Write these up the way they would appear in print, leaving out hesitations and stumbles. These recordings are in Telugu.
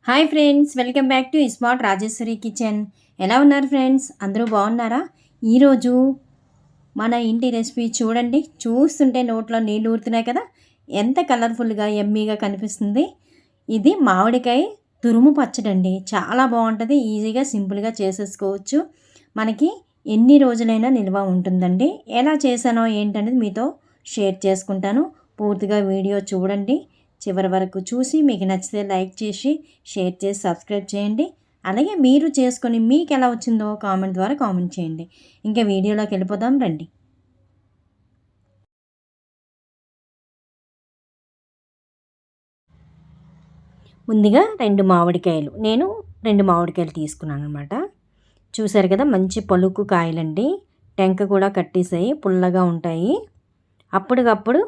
Hi friends, welcome back to smart Rajeshwari kitchen. ఎలా ఉన్నారు ఫ్రెండ్స్? అందరూ బాగున్నారా? ఈరోజు మన ఇంటి రెసిపీ చూడండి. చూస్తుంటే నోట్లో నీళ్ళు ఊరుతున్నాయి కదా. ఎంత కలర్ఫుల్గా ఎమ్మీగా కనిపిస్తుంది. ఇది మామిడికాయ తురుము పచ్చడి అండి. చాలా బాగుంటుంది. ఈజీగా సింపుల్గా చేసేసుకోవచ్చు. మనకి ఎన్ని రోజులైనా నిల్వ ఉంటుందండి. ఎలా చేశానో ఏంటనేది మీతో షేర్ చేసుకుంటాను. పూర్తిగా వీడియో చూడండి. చివరి వరకు చూసి మీకు నచ్చితే లైక్ చేసి షేర్ చేసి సబ్స్క్రైబ్ చేయండి. అలాగే మీరు చేసుకొని మీకు ఎలా వచ్చిందో కామెంట్ ద్వారా కామెంట్ చేయండి. ఇంకా వీడియోలోకి వెళ్ళిపోదాం రండి. ముందుగా నేను 2 మామిడికాయలు తీసుకున్నాను అనమాట. చూసారు కదా, మంచి పలుకు కాయలండి. టెంక కూడా కట్టేసాయి, పుల్లగా ఉంటాయి. అప్పటికప్పుడు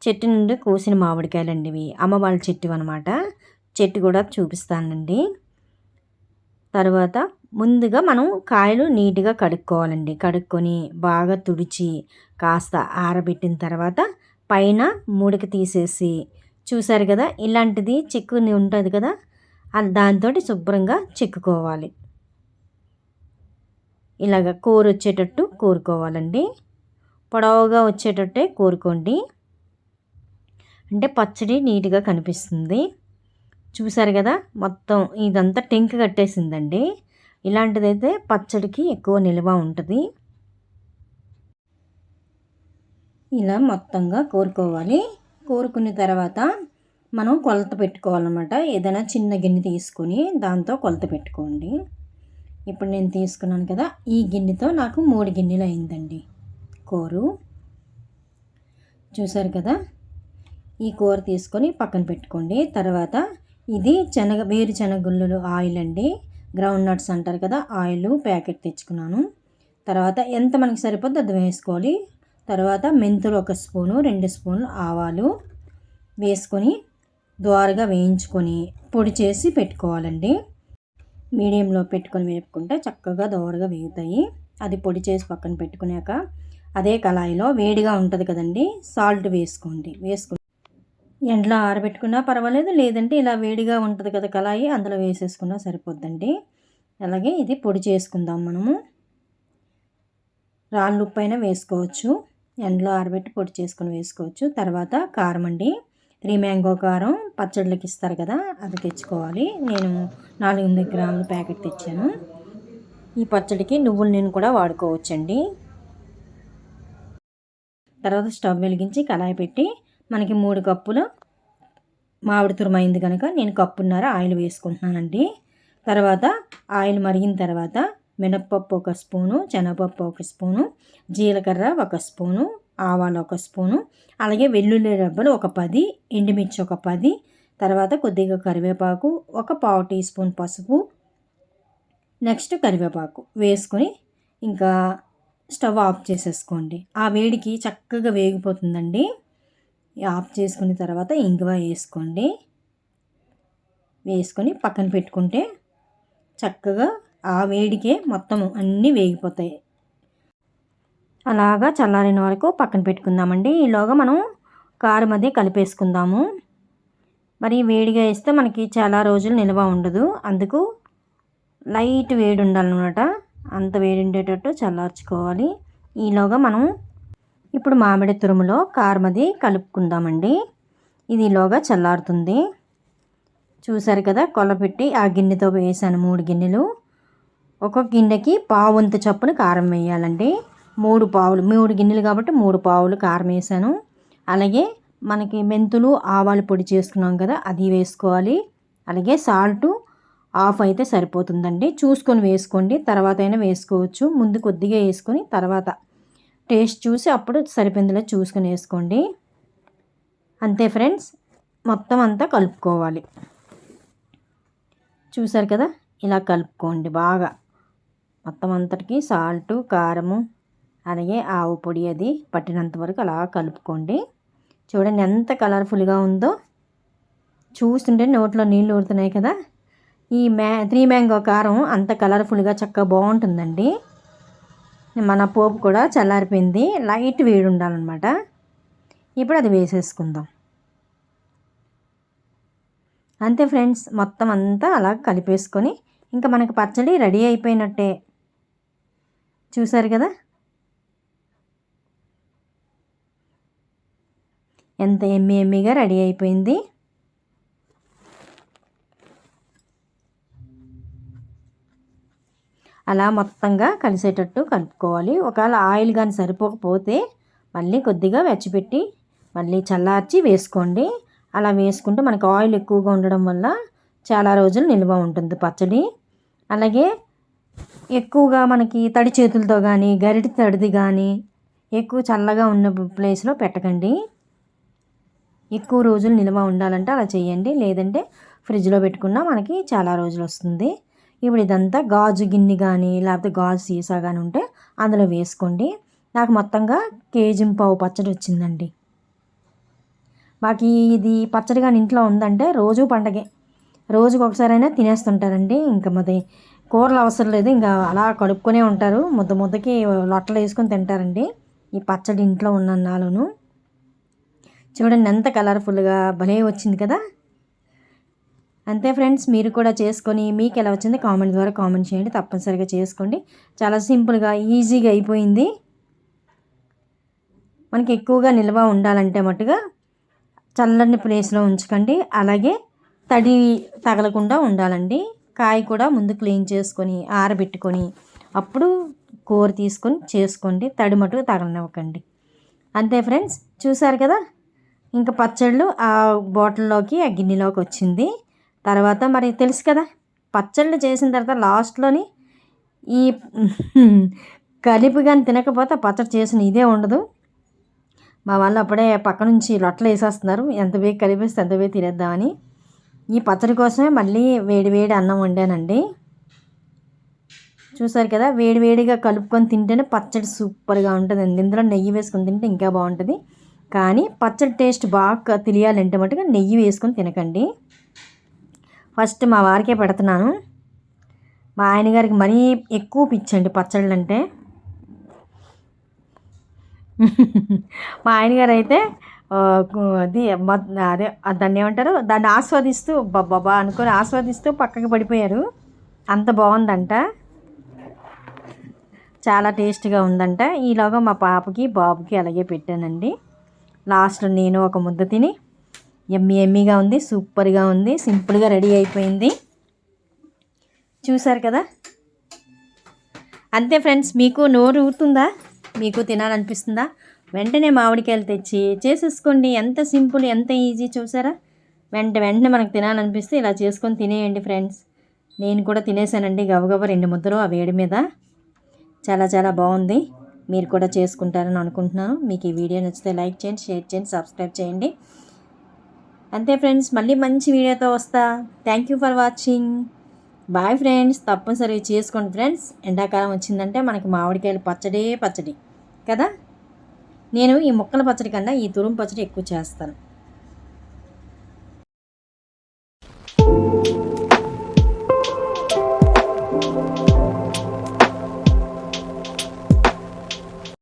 చెట్టు నుండి కోసిన మామిడికాయలండి ఇవి. అమ్మ వాళ్ళ చెట్టు అనమాట. చెట్టు కూడా చూపిస్తానండి. తర్వాత ముందుగా మనం కాయలు నీట్గా కడుక్కోవాలండి. కడుక్కొని బాగా తుడిచి కాస్త ఆరబెట్టిన తర్వాత పైన మూడిక తీసేసి, చూసారు కదా ఇలాంటిది చెక్కుని ఉంటుంది కదా, దాంతో శుభ్రంగా చెక్కుకోవాలి. ఇలాగ కూర వచ్చేటట్టు కోరుకోవాలండి. పొడవుగా వచ్చేటట్టే కోరుకోండి. అంటే పచ్చడి నీట్గా కనిపిస్తుంది. చూసారు కదా, మొత్తం ఇదంతా టెంక కట్టేసిందండి. ఇలాంటిదైతే పచ్చడికి ఎక్కువ నిల్వ ఉంటుంది. ఇలా మొత్తంగా కోరుకోవాలి. కోరుకున్న తర్వాత మనం కొలత పెట్టుకోవాలన్నమాట. ఏదైనా చిన్న గిన్నె తీసుకొని దాంతో కొలత పెట్టుకోండి. ఇప్పుడు నేను తీసుకున్నాను కదా, ఈ గిన్నెతో నాకు 3 గిన్నెలు అయిందండి కూరు. చూసారు కదా, ఈ కూర తీసుకొని పక్కన పెట్టుకోండి. తర్వాత ఇది వేరుశనగ గుళ్ళలు ఆయిల్ అండి. గ్రౌండ్ నట్స్ అంటారు కదా, ఆయిల్ ప్యాకెట్ తెచ్చుకున్నాను. తర్వాత ఎంత మనకి సరిపోద్దో అది వేసుకోవాలి. తర్వాత మెంతులు 1 స్పూను, 2 స్పూన్లు ఆవాలు వేసుకొని దోరగా వేయించుకొని పొడి చేసి పెట్టుకోవాలండి. మీడియంలో పెట్టుకొని వేపుకుంటే చక్కగా దోరగా వేగుతాయి. అది పొడి చేసి పక్కన పెట్టుకున్నాక అదే కళాయిలో వేడిగా ఉంటుంది కదండి, సాల్ట్ వేసుకోండి. ఎండలో ఆరబెట్టుకున్నా పర్వాలేదు, లేదంటే ఇలా వేడిగా ఉంటుంది కదా కళాయి, అందులో వేసేసుకున్నా సరిపోద్దండి. అలాగే ఇది పొడి చేసుకుందాం మనము. రాళ్ళు ఉప్పు అయినా వేసుకోవచ్చు. ఎండలో ఆరబెట్టి పొడి చేసుకుని వేసుకోవచ్చు. తర్వాత కారం అండి. 3 మ్యాంగో కారం పచ్చళ్ళకి ఇస్తారు కదా, అది తెచ్చుకోవాలి. నేను 400 గ్రాముల ప్యాకెట్ తెచ్చాను. ఈ పచ్చడికి నువ్వుల నూనె కూడా వాడుకోవచ్చండి. తర్వాత స్టవ్ వెలిగించి కళాయి పెట్టి మనకి 3 కప్పుల మామిడి తురుమైంది కనుక నేను కప్పున్నర ఆయిల్ వేసుకుంటున్నానండి. తర్వాత ఆయిల్ మరిగిన తర్వాత మినప్పప్పు 1 స్పూను, శనగపప్పు 1 స్పూను, జీలకర్ర 1 స్పూను, ఆవాలు 1 స్పూను, అలాగే వెల్లుల్లి రెబ్బలు 10, ఎండుమిర్చి 10, తర్వాత కొద్దిగా కరివేపాకు, 1/4 టీ స్పూన్ పసుపు, నెక్స్ట్ కరివేపాకు వేసుకొని ఇంకా స్టవ్ ఆఫ్ చేసేసుకోండి. ఆ వేడికి చక్కగా వేగిపోతుందండి. ఆఫ్ చేసుకున్న తర్వాత ఇంగువ వేసుకోండి. వేసుకొని పక్కన పెట్టుకుంటే చక్కగా ఆ వేడికే మొత్తం అన్నీ వేగిపోతాయి. అలాగా చల్లారిన వరకు పక్కన పెట్టుకుందామండి. ఈలోగా మనం కారం అది కలిపేసుకుందాము. మరి వేడిగా వేస్తే మనకి చాలా రోజులు నిల్వ ఉండదు. అందుకు లైట్ వేడి ఉండాలన్నమాట. అంత వేడి ఉండేటట్టు చల్లార్చుకోవాలి. ఈలోగా మనం ఇప్పుడు మామిడి తురుములో కారం అది కలుపుకుందామండి. ఇది ఈలోగా చల్లారుతుంది. చూసారు కదా, కొలపెట్టి ఆ గిన్నెతో వేసాను 3 గిన్నెలు. ఒక్కొక్క గిన్నెకి పావంతు చప్పున కారం వేయాలండి. 3 గిన్నెలు కాబట్టి 3 పావులు కారం వేసాను. అలాగే మనకి మెంతులు ఆవాలు పొడి చేసుకున్నాం కదా, అది వేసుకోవాలి. అలాగే సాల్టు హాఫ్ అయితే సరిపోతుందండి. చూసుకొని వేసుకోండి, తర్వాత అయినా వేసుకోవచ్చు. ముందు కొద్దిగా వేసుకొని తర్వాత టేస్ట్ చూసి అప్పుడు సరిపోయిందిలో చూసుకొని వేసుకోండి. అంతే ఫ్రెండ్స్, మొత్తం అంతా కలుపుకోవాలి. చూసారు కదా, ఇలా కలుపుకోండి బాగా. మొత్తం అంతటికి సాల్టు, కారము, అలాగే ఆవు పొడి అది పట్టినంత వరకు అలా కలుపుకోండి. చూడండి ఎంత కలర్ఫుల్గా ఉందో. చూస్తుంటే నోట్లో నీళ్ళు ఊరుతున్నాయి కదా. ఈ 3 మ్యాంగో కారం అంత కలర్ఫుల్గా చక్కగా బాగుంటుందండి. మన పోపు కూడా చల్లారిపోయింది. లైట్ వేడి ఉండాలన్నమాట. ఇప్పుడు అది వేసేసుకుందాం. అంతే ఫ్రెండ్స్, మొత్తం అంతా అలా కలిపేసుకొని ఇంకా మనకి పచ్చడి రెడీ అయిపోయినట్టే. చూసారు కదా ఎంత ఎమ్మీగా రెడీ అయిపోయింది. అలా మొత్తంగా కలిసేటట్టు కలుపుకోవాలి. ఒకవేళ ఆయిల్ కానీ సరిపోకపోతే మళ్ళీ కొద్దిగా వెచ్చపెట్టి మళ్ళీ చల్లార్చి వేసుకోండి. అలా వేసుకుంటే మనకు ఆయిల్ ఎక్కువగా ఉండడం వల్ల చాలా రోజులు నిల్వ ఉంటుంది పచ్చడి. అలాగే ఎక్కువగా మనకి తడి చేతులతో కానీ గరిటె తడిది కానీ ఎక్కువ చల్లగా ఉన్న ప్లేస్లో పెట్టకండి. ఎక్కువ రోజులు నిల్వ ఉండాలంటే అలా చేయండి. లేదంటే ఫ్రిడ్జ్లో పెట్టుకున్నా మనకి చాలా రోజులు వస్తుంది. ఇప్పుడు ఇదంతా గాజు గిన్నె కానీ లేకపోతే గాజు సీసా కానీ ఉంటే అందులో వేసుకోండి. నాకు మొత్తంగా కేజీ-పావు పచ్చడి వచ్చిందండి. మాకు ఇది పచ్చడి కానీ ఇంట్లో ఉందంటే రోజు పండగే, రోజుకి ఒకసారైనా తినేస్తుంటారండి. ఇంకా మాది కూరలు అవసరం లేదు, ఇంకా అలా కడుక్కునే ఉంటారు. ముద్దకి లొట్టలు వేసుకొని తింటారండి ఈ పచ్చడి ఇంట్లో ఉన్న నాలును. చూడండి ఎంత కలర్ఫుల్గా భలే వచ్చింది కదా. అంతే ఫ్రెండ్స్, మీరు కూడా చేసుకొని మీకు ఎలా వచ్చింది కామెంట్ ద్వారా కామెంట్ చేయండి. తప్పనిసరిగా చేసుకోండి. చాలా సింపుల్గా ఈజీగా అయిపోయింది. మనకి ఎక్కువగా నిల్వ ఉండాలంటే మట్టుగా చల్లని ప్లేస్లో ఉంచకండి. అలాగే తడి తగలకుండా ఉండాలండి. కాయ కూడా ముందు క్లీన్ చేసుకొని ఆరబెట్టుకొని అప్పుడు కూర తీసుకొని చేసుకోండి. తడి మటుకు తగలనివ్వకండి. అంతే ఫ్రెండ్స్, చూసారు కదా ఇంకా పచ్చళ్ళు ఆ బాటిల్లోకి ఆ గిన్నెలోకి వచ్చింది. తర్వాత మరి తెలుసు కదా పచ్చళ్ళు చేసిన తర్వాత లాస్ట్లోని ఈ కలిపి కానీ తినకపోతే పచ్చడి చేసిన ఇదే ఉండదు. మా వాళ్ళు అప్పుడే పక్క నుంచి లొట్టలు వేసేస్తున్నారు, ఎంత వేగి కలిపేస్తే ఎంత వేగి తినేద్దామని. ఈ పచ్చడి కోసమే మళ్ళీ వేడి అన్నం వండానండి. చూసారు కదా, వేడిగా కలుపుకొని తింటేనే పచ్చడి సూపర్గా ఉంటుందండి. ఇందులో నెయ్యి వేసుకొని తింటే ఇంకా బాగుంటుంది. కానీ పచ్చడి టేస్ట్ బాగా తెలియాలంటే మటుగా నెయ్యి వేసుకొని తినకండి. ఫస్ట్ మా వారికే పెడుతున్నాను. మా ఆయన గారికి మరీ ఎక్కువ పిచ్చండి పచ్చళ్ళు అంటే. మా ఆయన గారు అయితే అది అదే దాన్ని ఏమంటారు, దాన్ని ఆస్వాదిస్తూ బాబా అనుకొని ఆస్వాదిస్తూ పక్కకి పడిపోయారు. అంత బాగుందంట, చాలా టేస్ట్గా ఉందంట. ఈలోగా మా పాపకి బాబుకి అలాగే పెట్టానండి. లాస్ట్ నేను ఒక ముద్ద తిని ఎమ్మీగా ఉంది, సూపర్గా ఉంది, సింపుల్గా రెడీ అయిపోయింది. చూసారు కదా. అంతే ఫ్రెండ్స్, మీకు నోరు ఊరుతుందా, మీకు తినాలనిపిస్తుందా, వెంటనే మామిడికాయలు తెచ్చి చేసేసుకోండి. ఎంత సింపుల్, ఎంత ఈజీ చూసారా. వెంటనే మనకు తినాలనిపిస్తే ఇలా చేసుకొని తినేయండి ఫ్రెండ్స్. నేను కూడా తినేసానండి గబగబ 2 ముద్దలు ఆ వేడి మీద. చాలా బాగుంది. మీరు కూడా చేసుకుంటారని అనుకుంటున్నాను. మీకు ఈ వీడియో నచ్చితే లైక్ చేయండి, షేర్ చేయండి, సబ్స్క్రైబ్ చేయండి. అంతే ఫ్రెండ్స్, మళ్ళీ మంచి వీడియోతో వస్తా. Thank you for watching. Bye friends. తప్పనిసరిగా చేసుకోండి ఫ్రెండ్స్. ఎండాకాలం వచ్చిందంటే మనకి మామిడికాయలు పచ్చడి కదా. నేను ఈ ముక్కల పచ్చడి కన్నా ఈ తురుము పచ్చడి ఎక్కువ చేస్తాను.